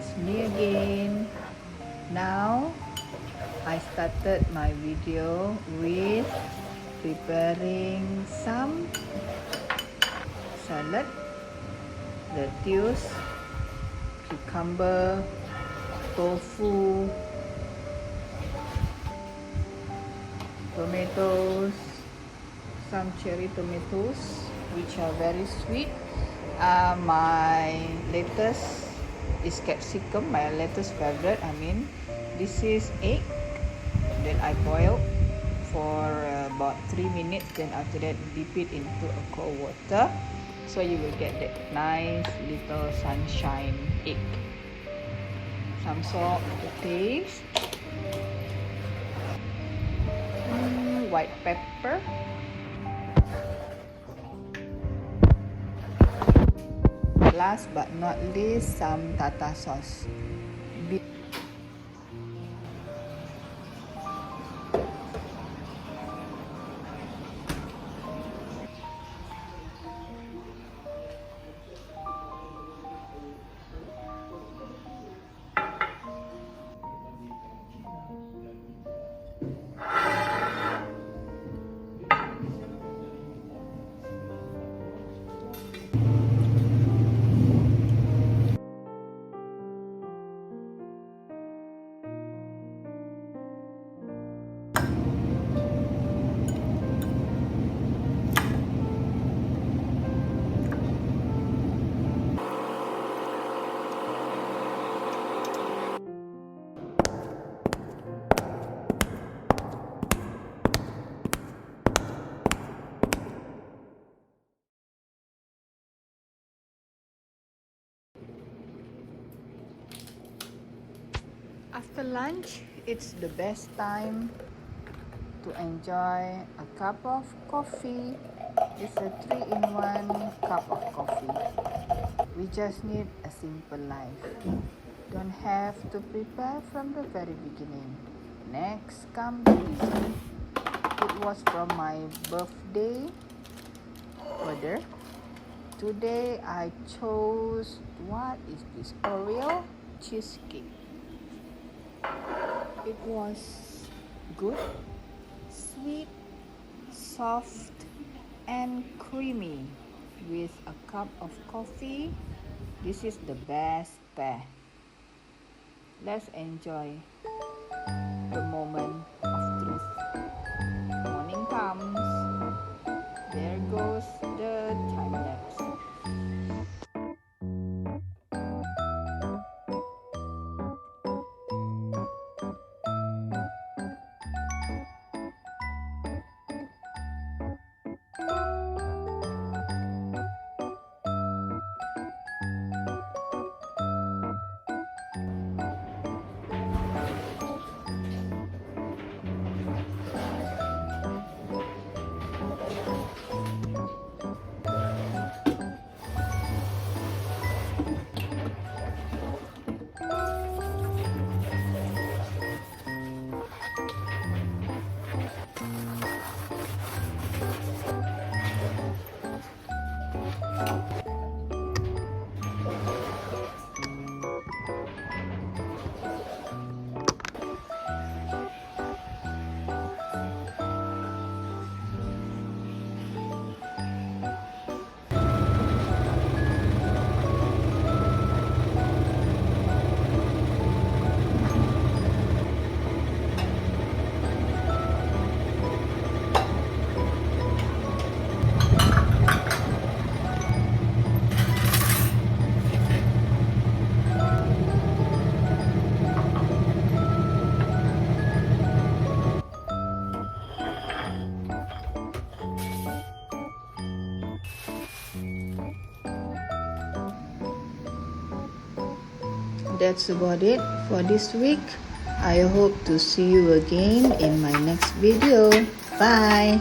it's me again. Now I started my video with preparing some salad, lettuce, cucumber, tofu, tomatoes, some cherry tomatoes which are very sweet. My latest is capsicum, my latest favorite. This is egg that I boiled for about 3 minutes, then after that dip it into a cold water, so you will get that nice little sunshine egg. Some salt to taste, white pepper, last but not least some tartar sauce. After lunch, it's the best time to enjoy a cup of coffee. It's a 3-in-1 cup of coffee. We just need a simple life. Don't have to prepare from the very beginning. Next comes the dessert. It was from my birthday order. Today I chose, what is this? Oreo cheesecake. It was good, sweet, soft, and creamy. With a cup of coffee, this is the best pair. Let's enjoy the moment of truth. Morning comes. There goes the time lapse. That's about it for this week. I hope to see you again in my next video. Bye!